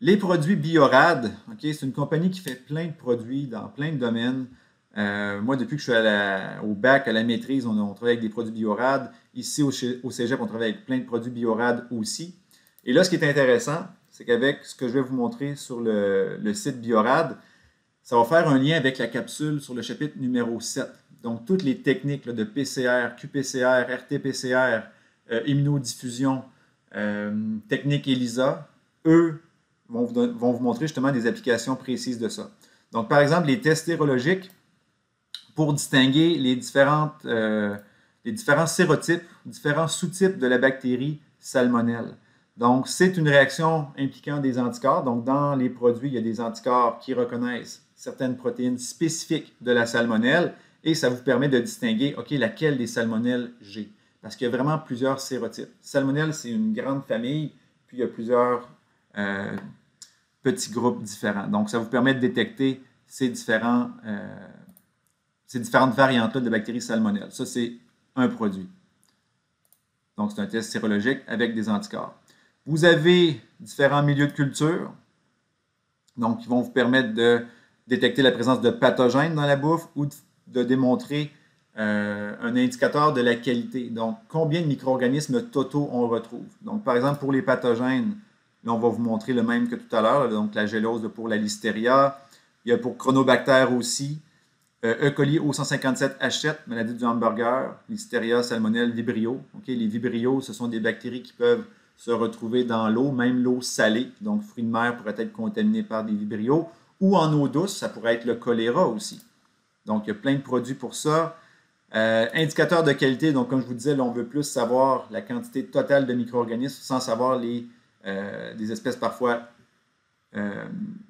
Les produits Biorad, okay, c'est une compagnie qui fait plein de produits dans plein de domaines. Moi, depuis que je suis au bac, à la maîtrise, on travaille avec des produits Biorad. Ici, au Cégep, on travaille avec plein de produits Biorad aussi. Et là, ce qui est intéressant, c'est qu'avec ce que je vais vous montrer sur le site Biorad, ça va faire un lien avec la capsule sur le chapitre numéro 7. Donc, toutes les techniques là, de PCR, QPCR, RT-PCR, immunodiffusion, technique ELISA, eux vont vous montrer justement des applications précises de ça. Donc, par exemple, les tests sérologiques pour distinguer les différents sérotypes, différents sous-types de la bactérie salmonelle. Donc, c'est une réaction impliquant des anticorps. Donc, dans les produits, il y a des anticorps qui reconnaissent certaines protéines spécifiques de la salmonelle et ça vous permet de distinguer, OK, laquelle des salmonelles j'ai. Parce qu'il y a vraiment plusieurs sérotypes. Salmonelle, c'est une grande famille, puis il y a plusieurs petits groupes différents. Donc, ça vous permet de détecter ces différentes variantes-là de bactéries salmonelles. Ça, c'est un produit. Donc, c'est un test sérologique avec des anticorps. Vous avez différents milieux de culture, donc qui vont vous permettre de détecter la présence de pathogènes dans la bouffe ou de démontrer un indicateur de la qualité. Donc, combien de micro-organismes totaux on retrouve. Donc, par exemple, pour les pathogènes, là, on va vous montrer le même que tout à l'heure, donc la gélose pour la listeria. Il y a pour Chronobacter aussi, E. coli O157H7, maladie du hamburger, listeria, salmonelle, vibrio. Okay, les vibrios, ce sont des bactéries qui peuvent se retrouver dans l'eau, même l'eau salée. Donc, fruits de mer pourraient être contaminés par des vibrios. Ou en eau douce, ça pourrait être le choléra aussi. Donc, il y a plein de produits pour ça. Indicateur de qualité, donc comme je vous disais, là, on veut plus savoir la quantité totale de micro-organismes sans savoir des espèces parfois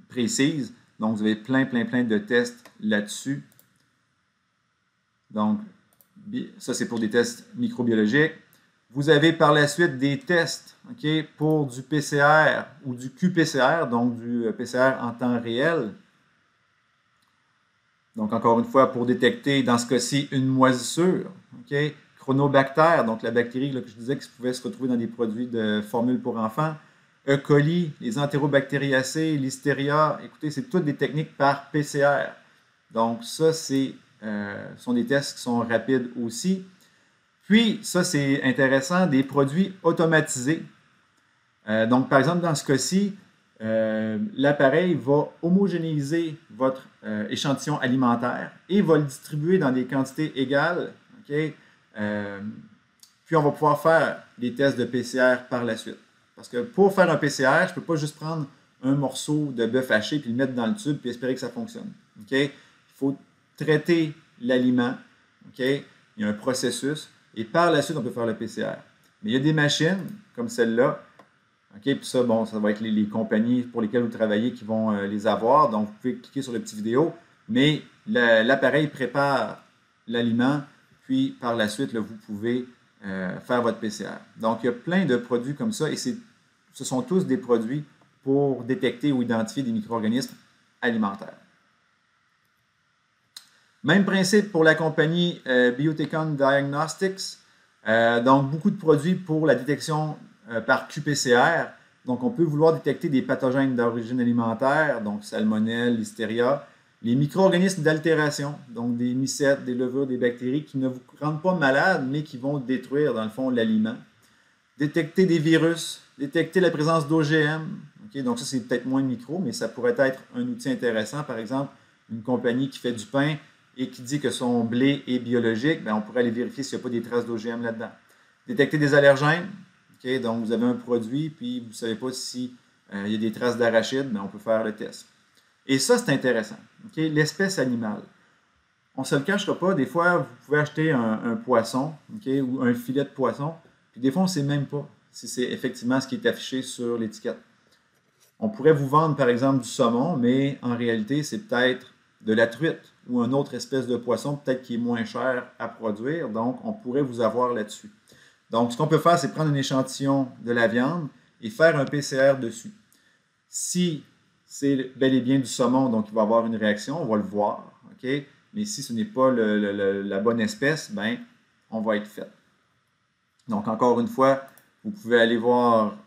précises. Donc, vous avez plein de tests là-dessus. Donc, ça, c'est pour des tests microbiologiques. Vous avez par la suite des tests okay, pour du PCR ou du QPCR, donc du PCR en temps réel. Donc, encore une fois, pour détecter, dans ce cas-ci, une moisissure. Okay? Chronobacter, donc la bactérie là, que je disais qui pouvait se retrouver dans des produits de formule pour enfants. E. coli, les entérobactériacées, listeria. Écoutez, c'est toutes des techniques par PCR. Donc, ça, sont des tests qui sont rapides aussi. Puis, ça, c'est intéressant, des produits automatisés. Donc, par exemple, dans ce cas-ci, l'appareil va homogénéiser votre échantillon alimentaire et va le distribuer dans des quantités égales. Okay? Puis, on va pouvoir faire des tests de PCR par la suite. Parce que pour faire un PCR, je ne peux pas juste prendre un morceau de bœuf haché puis le mettre dans le tube puis espérer que ça fonctionne. Okay? Il faut traiter l'aliment. Okay? Il y a un processus. Et par la suite, on peut faire le PCR. Mais il y a des machines comme celle-là. Okay? Puis ça, bon, ça va être les compagnies pour lesquelles vous travaillez qui vont les avoir. Donc, vous pouvez cliquer sur le petit vidéo. Mais l'appareil prépare l'aliment. Puis, par la suite, là, vous pouvez faire votre PCR. Donc, il y a plein de produits comme ça. Et ce sont tous des produits pour détecter ou identifier des micro-organismes alimentaires. Même principe pour la compagnie Biotecon Diagnostics. Donc, beaucoup de produits pour la détection par QPCR. Donc, on peut vouloir détecter des pathogènes d'origine alimentaire, donc salmonelle, listeria, les micro-organismes d'altération, donc des mycètes, des levures, des bactéries qui ne vous rendent pas malade, mais qui vont détruire, dans le fond, l'aliment. Détecter des virus, détecter la présence d'OGM. Okay? Donc, ça, c'est peut-être moins micro, mais ça pourrait être un outil intéressant. Par exemple, une compagnie qui fait du pain et qui dit que son blé est biologique, bien, on pourrait aller vérifier s'il n'y a pas des traces d'OGM là-dedans. Détecter des allergènes, Okay? Donc, vous avez un produit, puis vous ne savez pas si il y a des traces d'arachide, mais on peut faire le test. Et ça, c'est intéressant. Okay? L'espèce animale. On ne se le cachera pas, des fois, vous pouvez acheter un poisson, okay? Ou un filet de poisson, puis des fois, on ne sait même pas si c'est effectivement ce qui est affiché sur l'étiquette. On pourrait vous vendre, par exemple, du saumon, mais en réalité, c'est peut-être de la truite ou une autre espèce de poisson, peut-être qui est moins cher à produire, donc on pourrait vous avoir là-dessus. Donc, ce qu'on peut faire, c'est prendre un échantillon de la viande et faire un PCR dessus. Si c'est bel et bien du saumon, donc il va avoir une réaction, on va le voir, OK? Mais si ce n'est pas la bonne espèce, ben, on va être fait. Donc, encore une fois, vous pouvez aller voir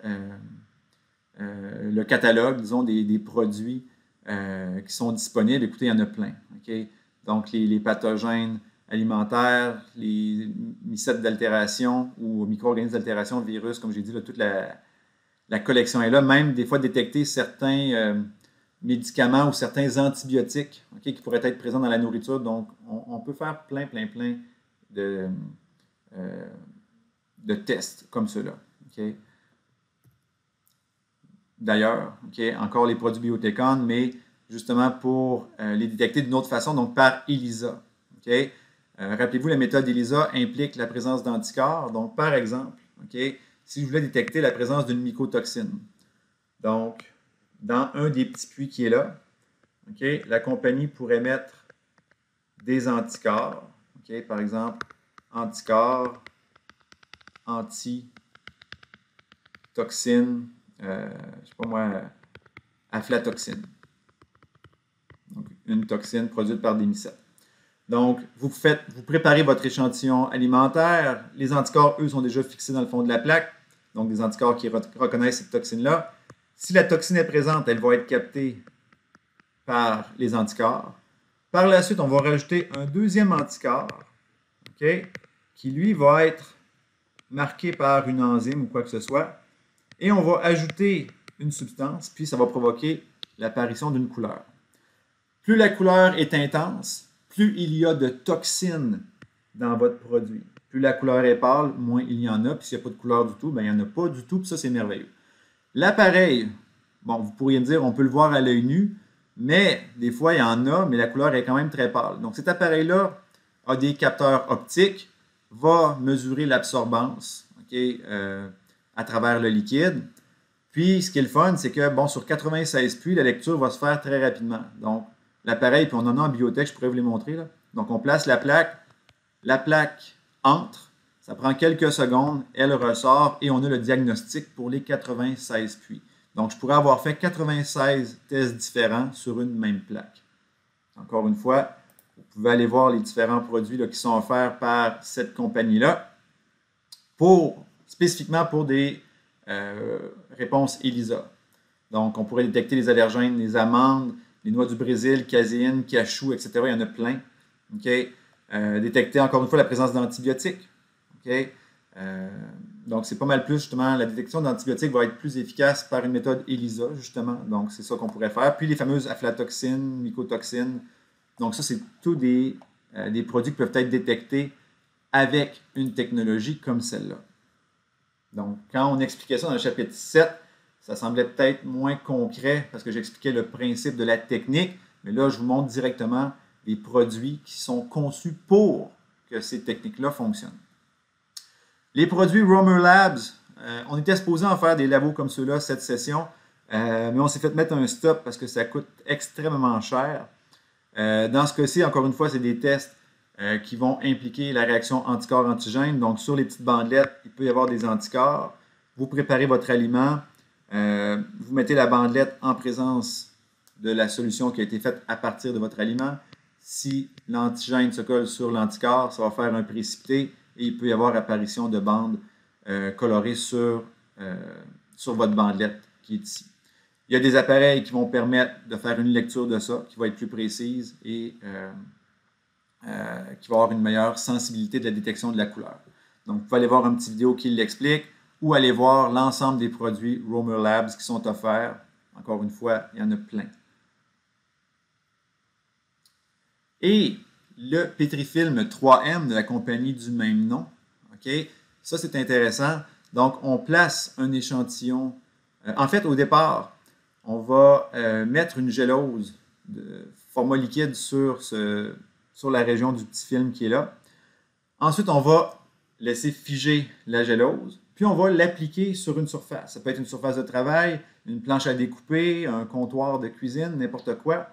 le catalogue, disons, des produits qui sont disponibles. Écoutez, il y en a plein. Okay? Donc, les pathogènes alimentaires, les mycètes d'altération ou micro-organismes d'altération, virus, comme j'ai dit, là, toute la collection est là. Même des fois détecter certains médicaments ou certains antibiotiques okay, qui pourraient être présents dans la nourriture. Donc, on peut faire plein de tests comme cela. Okay? D'ailleurs, okay, encore les produits Biotécon, mais justement pour les détecter d'une autre façon, donc par ELISA. Okay? Rappelez-vous, la méthode ELISA implique la présence d'anticorps. Donc, par exemple, okay, si je voulais détecter la présence d'une mycotoxine, donc, dans un des petits puits qui est là, okay, la compagnie pourrait mettre des anticorps, okay, par exemple, anticorps, antitoxine, je ne sais pas moi, aflatoxine. Donc, une toxine produite par des mycètes. Donc, vous préparez votre échantillon alimentaire. Les anticorps, eux, sont déjà fixés dans le fond de la plaque. Donc, des anticorps qui reconnaissent cette toxine-là. Si la toxine est présente, elle va être captée par les anticorps. Par la suite, on va rajouter un deuxième anticorps, okay, qui, lui, va être marqué par une enzyme ou quoi que ce soit. Et on va ajouter une substance, puis ça va provoquer l'apparition d'une couleur. Plus la couleur est intense, plus il y a de toxines dans votre produit. Plus la couleur est pâle, moins il y en a. Puis s'il n'y a pas de couleur du tout, ben, il n'y en a pas du tout. Puis ça, c'est merveilleux. L'appareil, bon, vous pourriez me dire, on peut le voir à l'œil nu, mais des fois, il y en a, mais la couleur est quand même très pâle. Donc, cet appareil-là a des capteurs optiques, va mesurer l'absorbance okay, à travers le liquide. Puis, ce qui est le fun, c'est que, bon, sur 96 puits, la lecture va se faire très rapidement. Donc, l'appareil, puis on en a en biotech, je pourrais vous les montrer. Là. Donc, on place la plaque entre, ça prend quelques secondes, elle ressort et on a le diagnostic pour les 96 puits. Donc, je pourrais avoir fait 96 tests différents sur une même plaque. Encore une fois, vous pouvez aller voir les différents produits là, qui sont offerts par cette compagnie-là spécifiquement pour des réponses ELISA. Donc, on pourrait détecter les allergènes, les amandes, les noix du Brésil, caséine, cachou, etc. Il y en a plein. Okay? Détecter encore une fois la présence d'antibiotiques. Okay? Donc, c'est pas mal plus, justement, la détection d'antibiotiques va être plus efficace par une méthode ELISA, justement. Donc, c'est ça qu'on pourrait faire. Puis, les fameuses aflatoxines, mycotoxines. Donc, ça, c'est tous des produits qui peuvent être détectés avec une technologie comme celle-là. Donc, quand on expliquait ça dans le chapitre 7, ça semblait peut-être moins concret parce que j'expliquais le principe de la technique, mais là, je vous montre directement les produits qui sont conçus pour que ces techniques-là fonctionnent. Les produits Romer Labs, on était supposé en faire des labos comme ceux-là cette session, mais on s'est fait mettre un stop parce que ça coûte extrêmement cher. Dans ce cas-ci, encore une fois, c'est des tests qui vont impliquer la réaction anticorps-antigène. Donc, sur les petites bandelettes, il peut y avoir des anticorps. Vous préparez votre aliment. Vous mettez la bandelette en présence de la solution qui a été faite à partir de votre aliment. Si l'antigène se colle sur l'anticorps, ça va faire un précipité et il peut y avoir apparition de bandes colorées sur votre bandelette qui est ici. Il y a des appareils qui vont permettre de faire une lecture de ça, qui va être plus précise et qui va avoir une meilleure sensibilité de la détection de la couleur. Donc, vous pouvez aller voir une petite vidéo qui l'explique ou aller voir l'ensemble des produits Romer Labs qui sont offerts. Encore une fois, il y en a plein. Et le Petrifilm 3M de la compagnie du même nom, okay, ça c'est intéressant. Donc, on place un échantillon. En fait, au départ, on va mettre une gélose de format liquide sur la région du petit film qui est là. Ensuite, on va laisser figer la gélose, puis on va l'appliquer sur une surface. Ça peut être une surface de travail, une planche à découper, un comptoir de cuisine, n'importe quoi.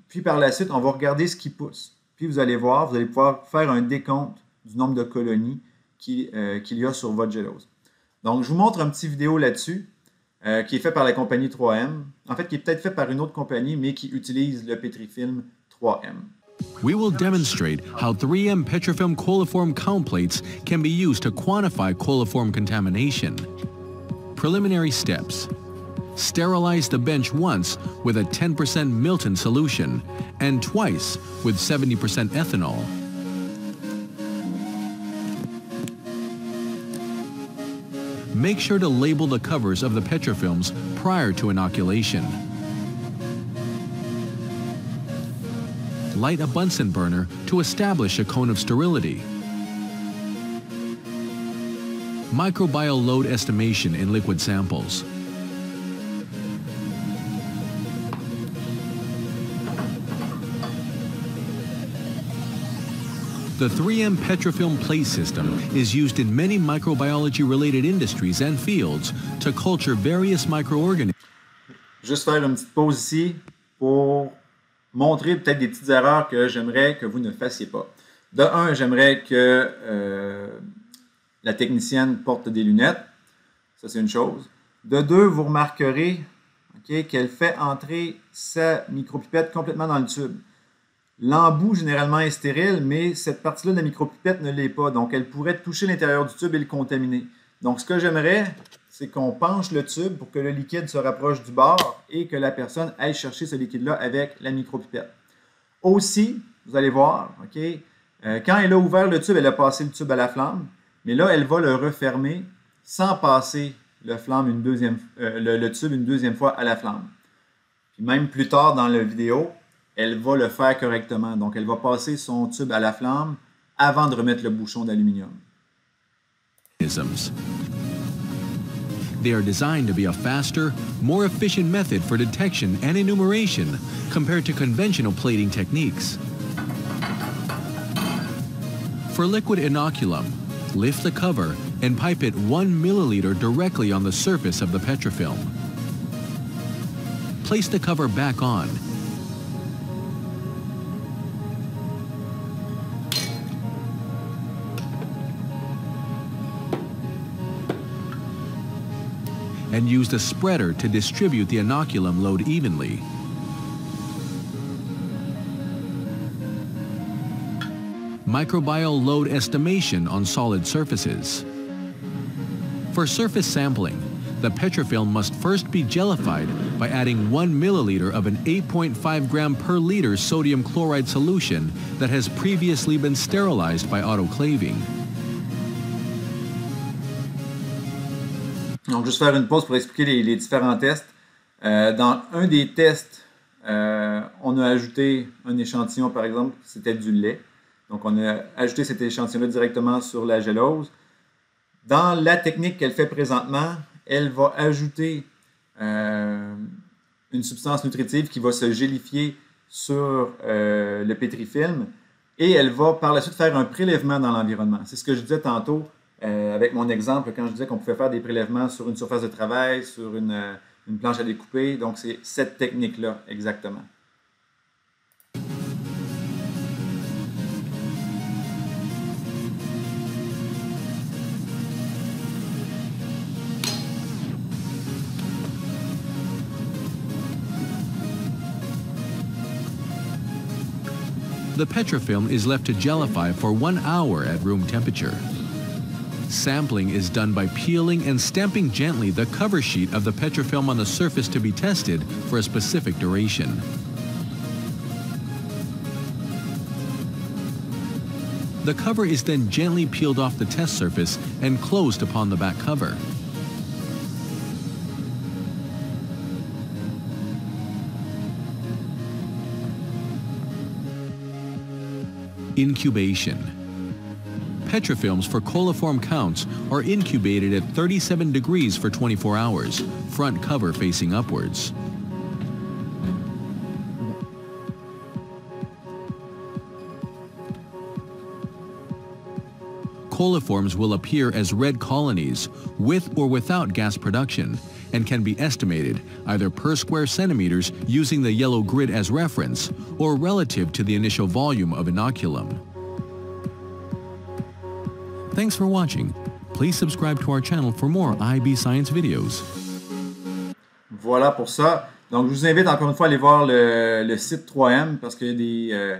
Puis par la suite, on va regarder ce qui pousse. Puis vous allez voir, vous allez pouvoir faire un décompte du nombre de colonies qu'il y a sur votre gélose. Donc, je vous montre un petit vidéo là-dessus qui est fait par la compagnie 3M. En fait, qui est peut-être fait par une autre compagnie, mais qui utilise le Petrifilm 3M. We will demonstrate how 3M Petrifilm coliform count plates can be used to quantify coliform contamination. Preliminary steps. Sterilize the bench once with a 10% Milton solution and twice with 70% ethanol. Make sure to label the covers of the petrifilms prior to inoculation. Light a Bunsen burner to establish a cone of sterility. Microbial load estimation in liquid samples. The 3M Petrifilm plate system is used in many microbiology-related industries and fields to culture various microorganisms. Juste faire une petite pause ici pour montrer peut-être des petites erreurs que j'aimerais que vous ne fassiez pas. De un, j'aimerais que la technicienne porte des lunettes. Ça, c'est une chose. De deux, vous remarquerez qu'elle fait entrer sa micropipette complètement dans le tube. L'embout, généralement, est stérile, mais cette partie-là de la micropipette ne l'est pas. Donc, elle pourrait toucher l'intérieur du tube et le contaminer. Donc, ce que j'aimerais, c'est qu'on penche le tube pour que le liquide se rapproche du bord et que la personne aille chercher ce liquide-là avec la micropipette. Aussi, vous allez voir, quand elle a ouvert le tube, elle a passé le tube à la flamme, mais là, elle va le refermer sans passer le tube une deuxième fois à la flamme. Puis même plus tard dans la vidéo, elle va le faire correctement. Donc, elle va passer son tube à la flamme avant de remettre le bouchon d'aluminium. They are designed to be a faster, more efficient method for detection and enumeration compared to conventional plating techniques. For liquid inoculum, lift the cover and pipe it 1 milliliter directly on the surface of the petrifilm. Place the cover back on. And use the spreader to distribute the inoculum load evenly. Microbial load estimation on solid surfaces. For surface sampling, the petrifilm must first be jellified by adding 1 milliliter of an 8.5 gram per liter sodium chloride solution that has previously been sterilized by autoclaving. Donc, juste faire une pause pour expliquer les différents tests. Dans un des tests, on a ajouté un échantillon, par exemple, c'était du lait. Donc, on a ajouté cet échantillon-là directement sur la gélose. Dans la technique qu'elle fait présentement, elle va ajouter une substance nutritive qui va se gélifier sur le pétrifilm et elle va par la suite faire un prélèvement dans l'environnement. C'est ce que je disais tantôt. Avec mon exemple, quand je disais qu'on pouvait faire des prélèvements sur une surface de travail, sur une planche à découper. Donc, c'est cette technique-là, exactement. The petrifilm is left to gellify for 1 hour at room temperature. Sampling is done by peeling and stamping gently the cover sheet of the petrifilm on the surface to be tested for a specific duration. The cover is then gently peeled off the test surface and closed upon the back cover. Incubation. petrofilms for coliform counts are incubated at 37 degrees for 24 hours, front cover facing upwards. Coliforms will appear as red colonies, with or without gas production, and can be estimated either per square centimeters using the yellow grid as reference, or relative to the initial volume of inoculum. Thanks for watching. Please subscribe to our channel for more IB Science videos. Voilà pour ça. Donc, je vous invite encore une fois à aller voir le site 3M parce qu'il y a des...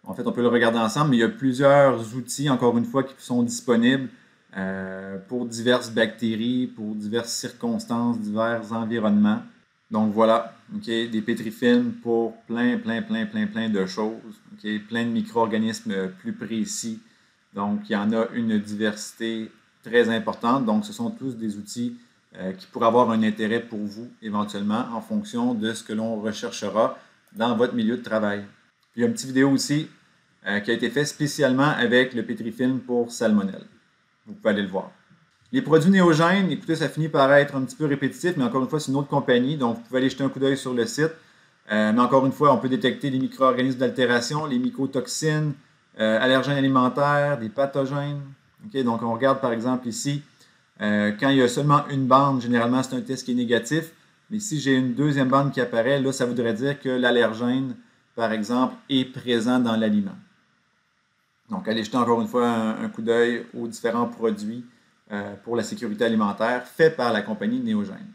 en fait, on peut le regarder ensemble, mais il y a plusieurs outils, encore une fois, qui sont disponibles pour diverses bactéries, pour diverses circonstances, divers environnements. Donc voilà, okay, des pétrifilms pour plein de choses, okay, plein de micro-organismes plus précis. Donc, il y en a une diversité très importante. Donc, ce sont tous des outils qui pourraient avoir un intérêt pour vous, éventuellement, en fonction de ce que l'on recherchera dans votre milieu de travail. Puis, il y a une petite vidéo aussi qui a été faite spécialement avec le pétrifilm pour salmonelle. Vous pouvez aller le voir. Les produits néogènes, écoutez, ça finit par être un petit peu répétitif, mais encore une fois, c'est une autre compagnie, donc vous pouvez aller jeter un coup d'œil sur le site. Mais encore une fois, on peut détecter les micro-organismes d'altération, les mycotoxines, allergènes alimentaires, des pathogènes. Okay, donc, on regarde par exemple ici, quand il y a seulement une bande, généralement, c'est un test qui est négatif. Mais si j'ai une deuxième bande qui apparaît, là, ça voudrait dire que l'allergène, par exemple, est présent dans l'aliment. Donc, allez jeter encore une fois un coup d'œil aux différents produits pour la sécurité alimentaire faits par la compagnie Néogène.